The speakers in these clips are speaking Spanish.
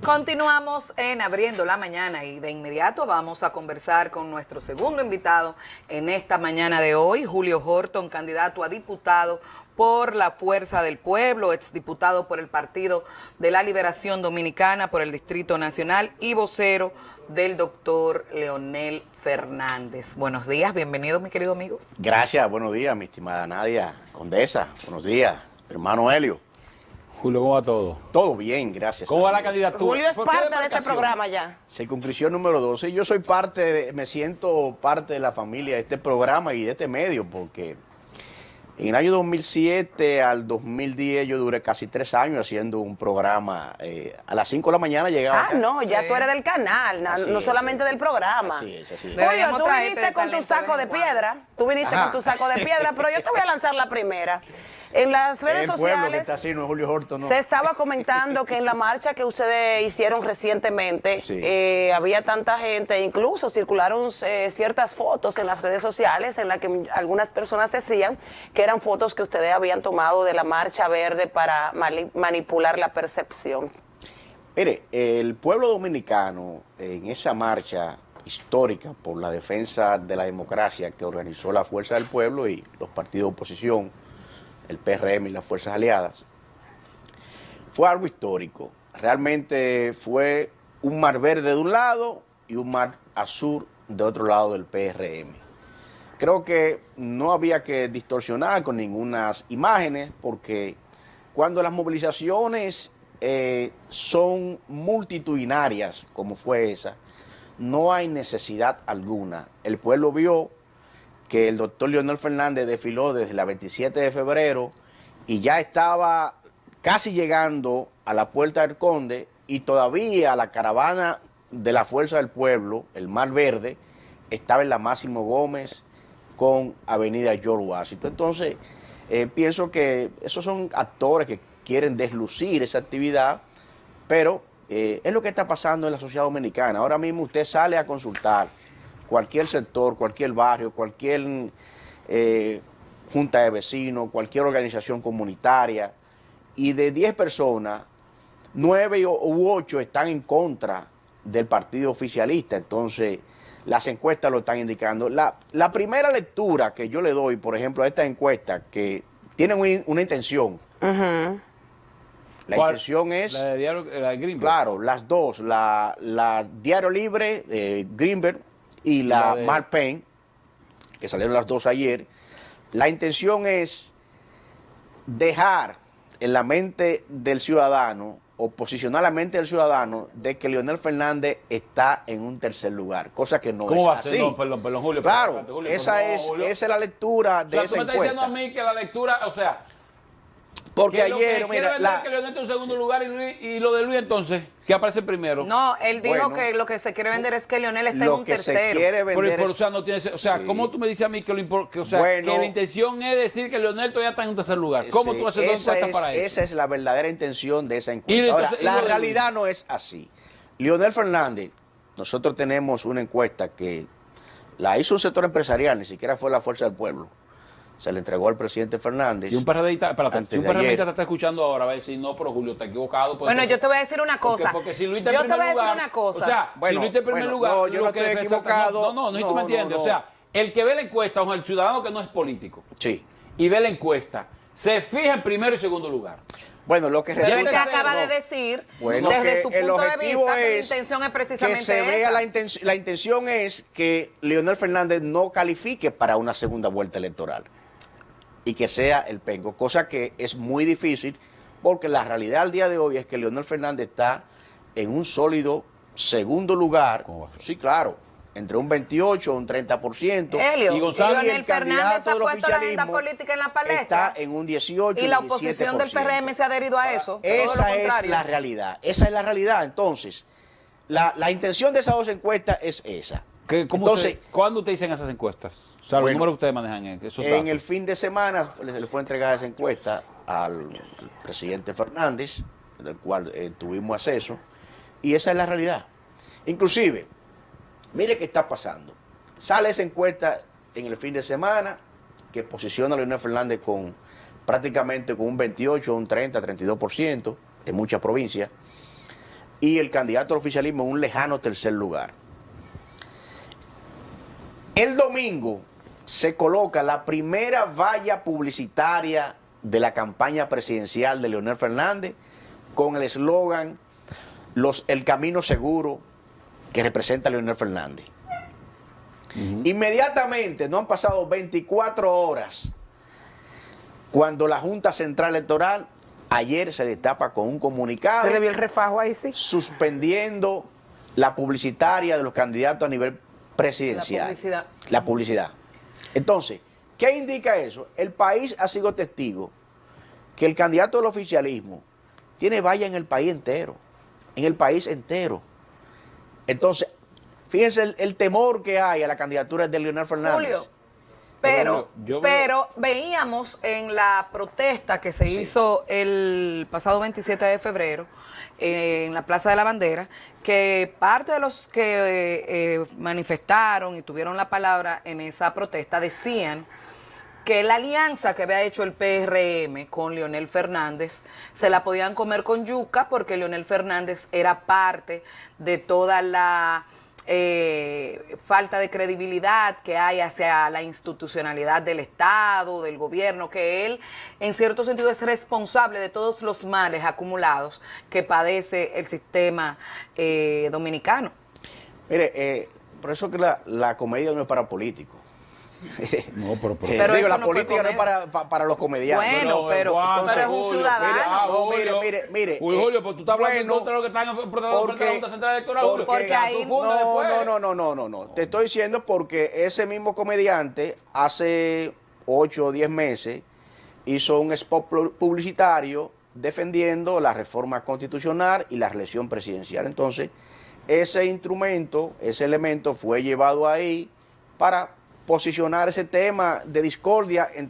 Continuamos en Abriendo la Mañana y de inmediato vamos a conversar con nuestro segundo invitado en esta mañana de hoy, Julio Horton, candidato a diputado por la Fuerza del Pueblo, exdiputado por el Partido de la Liberación Dominicana, por el Distrito Nacional y vocero del doctor Leonel Fernández. Buenos días, bienvenido mi querido amigo. Gracias, buenos días mi estimada Nadia, condesa, buenos días, hermano Helio. Julio, ¿cómo va todo? Todo bien, gracias. ¿Cómo va la candidatura? Julio es parte de este programa ya. Circunscripción número 12. Yo soy me siento parte de la familia de este programa y de este medio, porque en el año 2007 al 2010 yo duré casi 3 años haciendo un programa. A las 5 de la mañana llegaba. No, ya tú eres del canal, no solamente del programa. Así es. Julio, tú viniste con tu saco de piedra. Tú viniste con tu saco de piedra, pero yo te voy a lanzar la primera. En las redes sociales que está así, no es Julio Horton, no. Se estaba comentando que en la marcha que ustedes hicieron recientemente había tanta gente, incluso circularon ciertas fotos en las redes sociales en las que algunas personas decían que eran fotos que ustedes habían tomado de la Marcha Verde para manipular la percepción. Mire, el pueblo dominicano en esa marcha histórica por la defensa de la democracia que organizó la Fuerza del Pueblo y los partidos de oposición, el PRM y las fuerzas aliadas, fue algo histórico. Realmente fue un mar verde de un lado y un mar azul de otro lado del PRM. Creo que no había que distorsionar con ninguna imágenes, porque cuando las movilizaciones son multitudinarias, como fue esa, no hay necesidad alguna. El pueblo vio que el doctor Leonel Fernández desfiló desde la 27 de febrero y ya estaba casi llegando a la Puerta del Conde, y todavía la caravana de la Fuerza del Pueblo, el Mar Verde, estaba en la Máximo Gómez con Avenida George Washington. Entonces, pienso que esos son actores que quieren deslucir esa actividad, pero es lo que está pasando en la sociedad dominicana. Ahora mismo usted sale a consultar cualquier sector, cualquier barrio, cualquier junta de vecinos, cualquier organización comunitaria, y de 10 personas, 9 u 8 están en contra del partido oficialista. Entonces, las encuestas lo están indicando. La primera lectura que yo le doy, por ejemplo, a estas encuestas, que tienen una intención. La intención es... La de Diario, la de Greenberg. Claro, las dos, la Diario Libre, Greenberg, y la Mark Penn, que salieron las dos ayer. La intención es dejar en la mente del ciudadano, o posicionar la mente del ciudadano, de que Leonel Fernández está en un tercer lugar, cosa que no es así. No, perdón, Julio. Claro, Julio, esa es la lectura de esa encuesta. Tú me estás diciendo a mí que la lectura, o sea... Porque ayer, mira, que Leonel está en segundo lugar y lo de Luis entonces, que aparece primero. No, él dijo que lo que se quiere vender es que Leonel está en un tercero. Se quiere vender o sea, no tiene, o sea, ¿cómo tú me dices a mí que la intención es decir que Leonel todavía está en un tercer lugar? ¿Cómo tú haces dos encuestas para eso? Esa es la verdadera intención de esa encuesta. Ahora, la realidad no es así. Leonel Fernández, nosotros tenemos una encuesta que la hizo un sector empresarial, ni siquiera fue la Fuerza del Pueblo. Se le entregó al presidente Fernández. Si un PRMista te está escuchando ahora, va a decir, no, pero Julio está equivocado. Bueno, yo te voy a decir una cosa. Porque si Luis está en primer lugar, o sea, si Luis está en primer lugar, no, yo no estoy equivocado. No, tú me entiendes. O sea, el que ve la encuesta, o el ciudadano que no es político, y ve la encuesta, se fija en primero y segundo lugar. Bueno, lo que resulta... Pero él te acaba de decir, desde su punto de vista, que la intención es precisamente que se vea la intención es que Leonel Fernández no califique para una segunda vuelta electoral y que sea el penco, cosa que es muy difícil, porque la realidad al día de hoy es que Leonel Fernández está en un sólido segundo lugar. Sí, claro, entre un 28 o un 30%. Helio, y Leonel Fernández ha puesto la agenda política en la palestra. Está en un 18 y la oposición del PRM se ha adherido a eso. Esa es la realidad. Esa es la realidad. Entonces, la intención de esas dos encuestas es esa. Entonces, ¿cuándo ustedes dicen esas encuestas? O sea, los números que ustedes manejan esos datos. En el fin de semana le fue entregada esa encuesta al presidente Fernández, del cual tuvimos acceso, y esa es la realidad. Inclusive, mire qué está pasando. Sale esa encuesta en el fin de semana que posiciona a Leonel Fernández prácticamente con un 28, un 30, 32% en muchas provincias. y el candidato al oficialismo en un lejano tercer lugar. El domingo se coloca la primera valla publicitaria de la campaña presidencial de Leonel Fernández con el eslogan el camino seguro que representa Leonel Fernández. Inmediatamente, no han pasado 24 horas, cuando la Junta Central Electoral ayer se destapa con un comunicado. Se le vio el refajo ahí, sí. Suspendiendo la publicitaria de los candidatos a nivel presidencial. La publicidad. Entonces, ¿qué indica eso? El país ha sido testigo que el candidato del oficialismo tiene valla en el país entero. En el país entero. Entonces, fíjense el temor que hay a la candidatura de Leonel Fernández. Julio, pero veíamos en la protesta que se hizo el pasado 27 de febrero en la Plaza de la Bandera, que parte de los que manifestaron y tuvieron la palabra en esa protesta decían que la alianza que había hecho el PRM con Leonel Fernández se la podían comer con yuca porque Leonel Fernández era parte de toda la falta de credibilidad que hay hacia la institucionalidad del Estado, del gobierno, que él en cierto sentido es responsable de todos los males acumulados que padece el sistema dominicano. Mire, por eso que la comedia no es para políticos. No, pero digo, la política no es para los comediantes. Bueno, pero es un ciudadano. Mire. Julio, pues tú estás hablando en contra de lo que están enfrentando la Junta Central Electoral. Porque ahí no. Te estoy diciendo porque ese mismo comediante hace 8 o 10 meses hizo un spot publicitario defendiendo la reforma constitucional y la reelección presidencial. Entonces, ese instrumento, ese elemento fue llevado ahí para posicionar ese tema de discordia en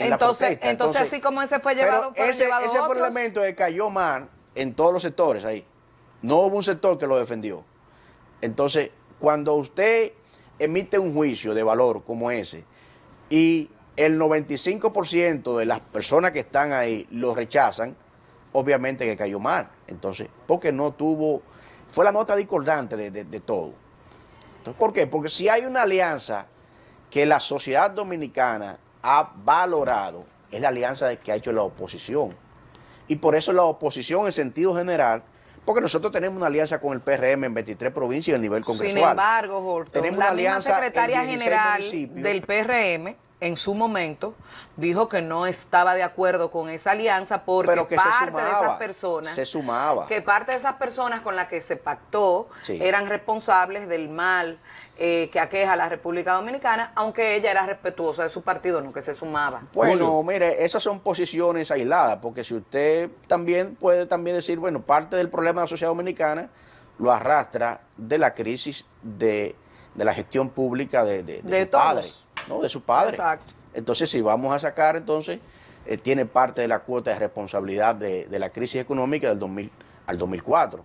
la protesta. Entonces, así como ese fue llevado, ese fue el elemento que cayó mal en todos los sectores ahí. No hubo un sector que lo defendió. Entonces, cuando usted emite un juicio de valor como ese y el 95% de las personas que están ahí lo rechazan, obviamente que cayó mal. Entonces, porque no tuvo, fue la nota discordante de todo. Entonces, ¿por qué? Porque si hay una alianza que la sociedad dominicana ha valorado, es la alianza que ha hecho la oposición. Y por eso la oposición en sentido general, porque nosotros tenemos una alianza con el PRM en 23 provincias a nivel congresual. Sin embargo, Horton, tenemos la una misma alianza secretaria general del PRM en su momento dijo que no estaba de acuerdo con esa alianza porque parte de esas personas que parte de esas personas con las que se pactó eran responsables del mal que aqueja a la República Dominicana, aunque ella era respetuosa de su partido, no que se sumaba. Bueno, mire, esas son posiciones aisladas, porque si usted también puede decir, bueno, parte del problema de la sociedad dominicana lo arrastra de la crisis de la gestión pública de su padre, ¿no? De su padre. Exacto. Entonces, si vamos a sacar, entonces, tiene parte de la cuota de responsabilidad de la crisis económica del 2000 al 2004.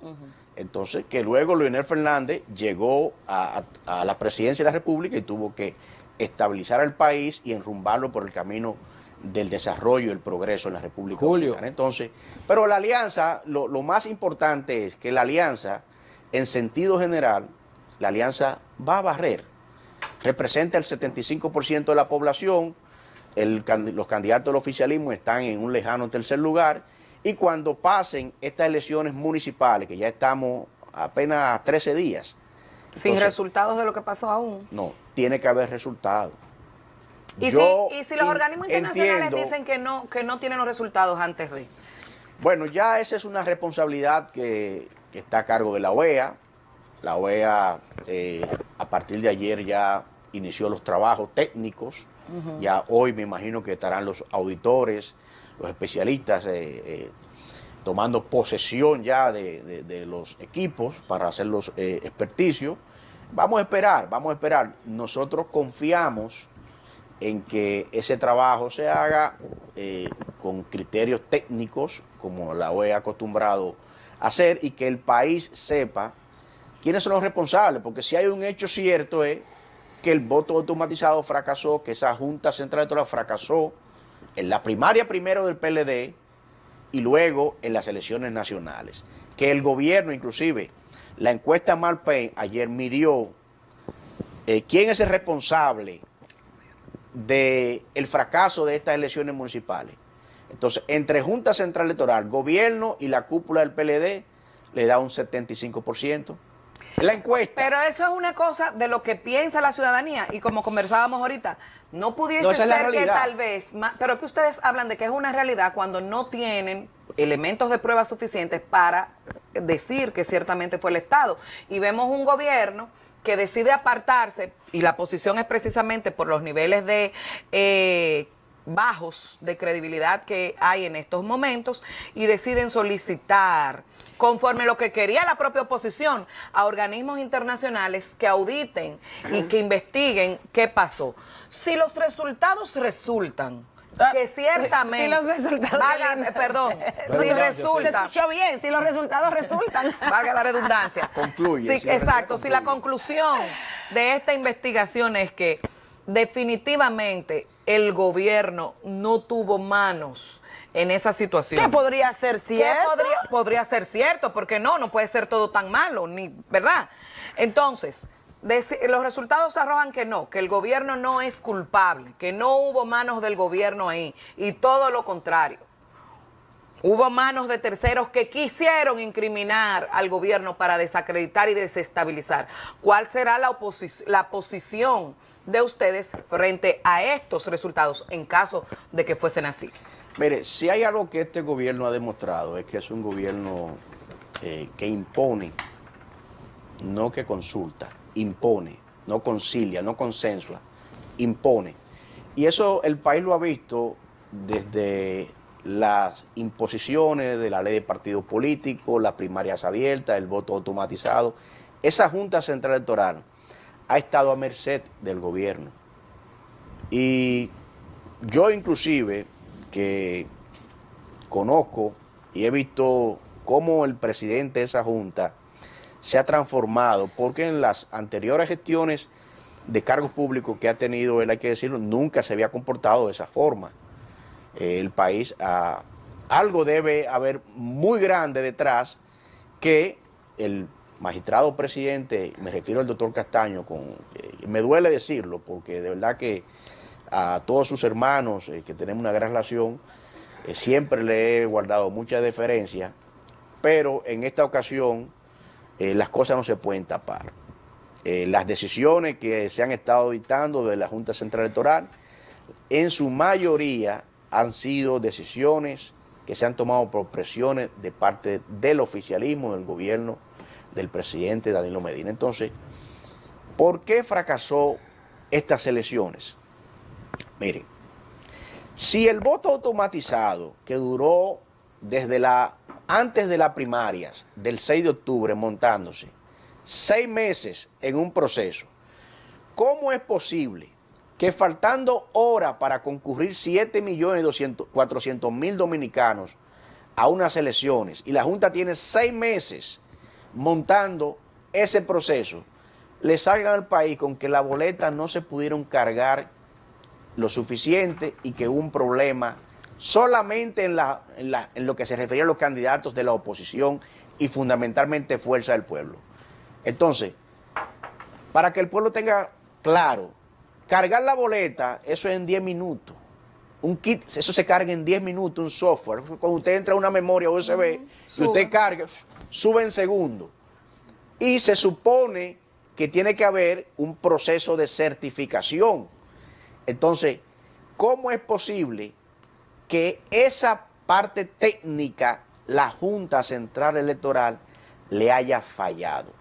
Entonces, que luego Leonel Fernández llegó a la presidencia de la República y tuvo que estabilizar al país y enrumbarlo por el camino del desarrollo y el progreso en la República Dominicana. Entonces, pero la alianza, lo más importante es que la alianza, en sentido general, la alianza va a barrer. Representa el 75% de la población, los candidatos del oficialismo están en un lejano tercer lugar, y cuando pasen estas elecciones municipales, que ya estamos apenas a 13 días. Sin resultados de lo que pasó aún. No, tiene que haber resultados. ¿Y si los organismos internacionales dicen que no tienen los resultados antes de? Bueno, ya esa es una responsabilidad que está a cargo de la OEA. La OEA a partir de ayer ya inició los trabajos técnicos. Ya hoy me imagino que estarán los auditores, los especialistas tomando posesión ya de los equipos para hacer los experticios. Vamos a esperar. Nosotros confiamos en que ese trabajo se haga con criterios técnicos, como la OEA ha acostumbrado a hacer, y que el país sepa quiénes son los responsables, porque si hay un hecho cierto es que el voto automatizado fracasó, que esa Junta Central Electoral fracasó en la primaria primero del PLD y luego en las elecciones nacionales. que el gobierno, inclusive, la encuesta Malpain ayer midió quién es el responsable del fracaso de estas elecciones municipales. Entonces, entre Junta Central Electoral, gobierno y la cúpula del PLD, le da un 75%. La encuesta. Pero eso es una cosa de lo que piensa la ciudadanía, y como conversábamos ahorita, no pudiese ser que tal vez, pero que ustedes hablan de que es una realidad cuando no tienen elementos de prueba suficientes para decir que ciertamente fue el Estado. Y vemos un gobierno que decide apartarse, y la posición es precisamente por los niveles de bajos de credibilidad que hay en estos momentos, y deciden solicitar, conforme lo que quería la propia oposición, a organismos internacionales que auditen y que investiguen qué pasó. Si los resultados resultan, que ciertamente, si los resultados si resulta, se escuchó bien, si los resultados resultan, valga la redundancia, concluye, si, exacto, si la conclusión de esta investigación es que definitivamente el gobierno no tuvo manos en esa situación. ¿Qué podría ser cierto? ¿Qué podría ser cierto? Porque no puede ser todo tan malo, ¿verdad? Entonces, los resultados arrojan que no, que el gobierno no es culpable, que no hubo manos del gobierno ahí, y todo lo contrario. Hubo manos de terceros que quisieron incriminar al gobierno para desacreditar y desestabilizar. ¿Cuál será la posición de ustedes frente a estos resultados en caso de que fuesen así? Mire, si hay algo que este gobierno ha demostrado es que es un gobierno que impone, no que consulta, impone, no concilia, no consensua, impone. Y eso el país lo ha visto desde las imposiciones de la ley de partidos políticos, las primarias abiertas, el voto automatizado. Esa Junta Central Electoral ha estado a merced del gobierno. Y yo inclusive, que conozco y he visto cómo el presidente de esa Junta se ha transformado, porque en las anteriores gestiones de cargos públicos que ha tenido él, hay que decirlo, nunca se había comportado de esa forma. El país, algo debe haber muy grande detrás que el magistrado presidente, me refiero al doctor Castaño, me duele decirlo, porque de verdad que a todos sus hermanos, que tenemos una gran relación, siempre le he guardado mucha deferencia, pero en esta ocasión las cosas no se pueden tapar. Las decisiones que se han estado dictando de la Junta Central Electoral, en su mayoría han sido decisiones que se han tomado por presiones de parte del oficialismo, del gobierno del presidente Danilo Medina. Entonces, ¿por qué fracasó estas elecciones? Miren, si el voto automatizado que duró desde antes de las primarias del 6 de octubre montándose, 6 meses en un proceso, ¿cómo es posible que faltando horas para concurrir 7.400.000 dominicanos a unas elecciones y la Junta tiene 6 meses montando ese proceso, le salgan al país con que las boletas no se pudieron cargar lo suficiente y que hubo un problema solamente en lo que se refería a los candidatos de la oposición y fundamentalmente Fuerza del Pueblo? Entonces, para que el pueblo tenga claro, cargar la boleta, eso es en 10 minutos. Un kit, eso se carga en 10 minutos, un software. Cuando usted entra a una memoria USB, y usted carga, sube en segundos. Y se supone que tiene que haber un proceso de certificación. Entonces, ¿cómo es posible que esa parte técnica la Junta Central Electoral le haya fallado?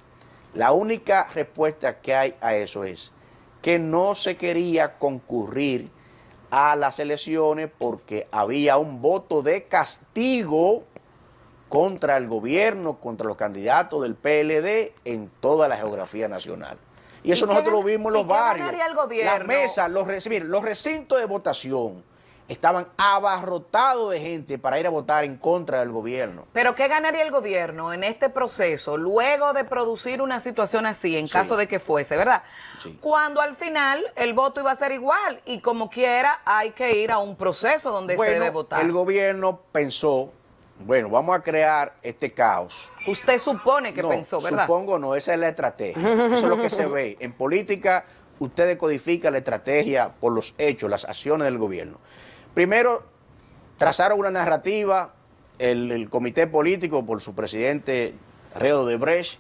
La única respuesta que hay a eso es que no se quería concurrir a las elecciones porque había un voto de castigo contra el gobierno, contra los candidatos del PLD en toda la geografía nacional. Y eso nosotros lo vimos en los barrios. Las mesas, los recintos de votación estaban abarrotados de gente para ir a votar en contra del gobierno. Pero ¿qué ganaría el gobierno en este proceso luego de producir una situación así, en caso de que fuese, verdad? Sí. Cuando al final el voto iba a ser igual y como quiera hay que ir a un proceso donde se debe votar. El gobierno pensó Bueno, vamos a crear este caos. Usted supone que pensó, ¿verdad? Supongo no, esa es la estrategia. Eso es lo que se ve. En política, usted decodifica la estrategia por los hechos, las acciones del gobierno. Primero, trazaron una narrativa, el comité político por su presidente Reo Odebrecht,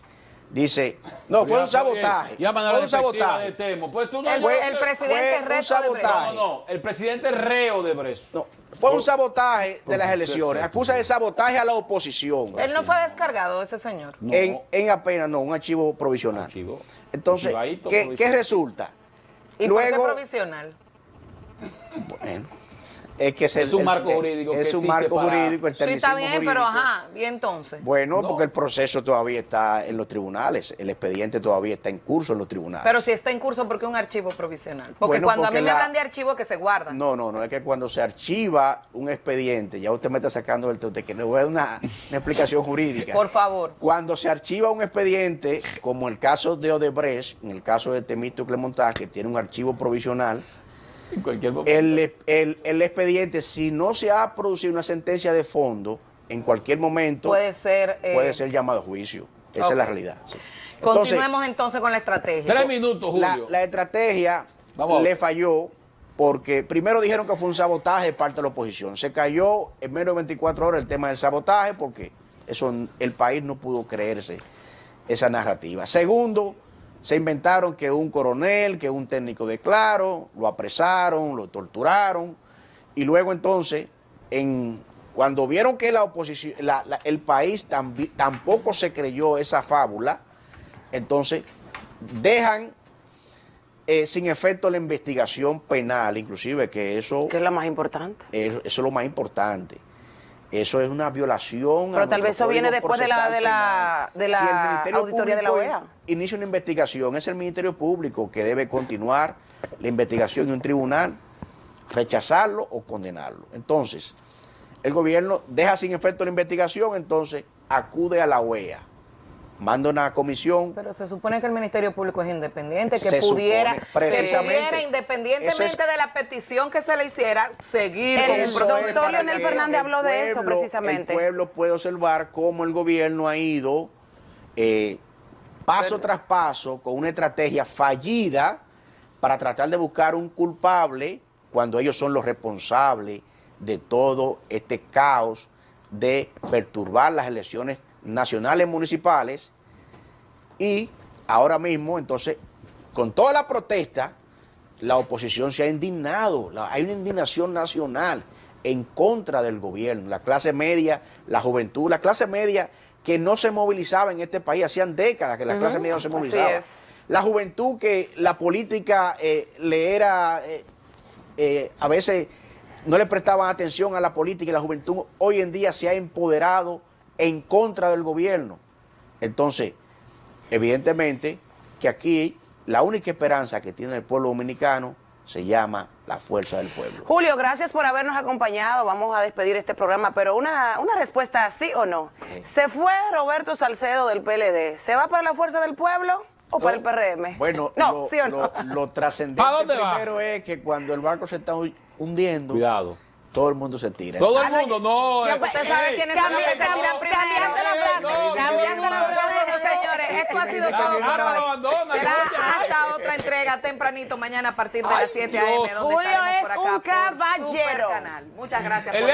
dice, no, fue un sabotaje. Fue un sabotaje. Pues tú no El presidente Reo Odebrecht. No, el presidente Reo Odebrecht. No, fue un sabotaje de las elecciones. Acusa de sabotaje a la oposición. Él no fue descargado, ese señor. No. En apenas, no, un archivo provisional. Entonces, ¿qué resulta? ¿Y por qué provisional? Bueno, es que es un marco jurídico. Es un marco jurídico. Sí, está bien, pero ajá, ¿y entonces? Bueno, porque el proceso todavía está en los tribunales, el expediente todavía está en curso en los tribunales. Pero si está en curso, ¿por qué un archivo provisional? Porque cuando a mí me hablan de archivo, que se guardan. No, es que cuando se archiva un expediente, ya usted me está sacando del tote, que no voy a dar una explicación jurídica. Por favor. Cuando se archiva un expediente, como el caso de Odebrecht, en el caso de Temístocle Montaje, que tiene un archivo provisional, en cualquier momento. El expediente, si no se ha producido una sentencia de fondo, en cualquier momento puede ser llamado a juicio. Esa es la realidad. Sí. Continuemos entonces con la estrategia. 3 minutos, Julio. La estrategia le falló porque primero dijeron que fue un sabotaje de parte de la oposición. Se cayó en menos de 24 horas el tema del sabotaje porque el país no pudo creerse esa narrativa. Segundo, se inventaron que un coronel, que un técnico de Claro, lo apresaron, lo torturaron, y luego entonces, cuando vieron que la oposición, el país tampoco se creyó esa fábula, entonces dejan sin efecto la investigación penal, inclusive que eso... ¿Qué es lo más importante? Eso es lo más importante. Eso es una violación. Pero tal vez eso viene después de la auditoría de la OEA. Inicia una investigación, es el Ministerio Público que debe continuar la investigación y un tribunal rechazarlo o condenarlo. Entonces, el gobierno deja sin efecto la investigación, entonces acude a la OEA, manda una comisión. Pero se supone que el Ministerio Público es independiente, que pudiera, independientemente de la petición que se le hiciera, seguir con un proceso. El doctor Leonel Fernández habló de eso precisamente. El pueblo puede observar cómo el gobierno ha ido paso tras paso con una estrategia fallida para tratar de buscar un culpable cuando ellos son los responsables de todo este caos de perturbar las elecciones nacionales municipales. Y ahora mismo, entonces, con toda la protesta, la oposición se ha indignado, hay una indignación nacional en contra del gobierno, la clase media, la juventud, la clase media que no se movilizaba en este país, hacían décadas que la clase media no se movilizaba. La juventud que la política le era, a veces no le prestaban atención a la política, y la juventud hoy en día se ha empoderado en contra del gobierno. Entonces, evidentemente que aquí la única esperanza que tiene el pueblo dominicano se llama la fuerza del pueblo. Julio, gracias por habernos acompañado. Vamos a despedir este programa, pero una respuesta sí o no. ¿Se fue Roberto Salcedo del PLD? ¿Se va para la fuerza del pueblo o para el PRM? Bueno, no, ¿sí o no? Lo trascendente primero es que cuando el barco se está hundiendo, cuidado, todo el mundo se tira. Todo el mundo, no. Usted sabe quiénes son los que se tiran primero. Señores, esto ha sido todo por hoy. Será hasta otra entrega tempranito mañana a partir de las 7 a.m. donde Julio estaremos por acá es un caballero. por Super Canal. Muchas gracias por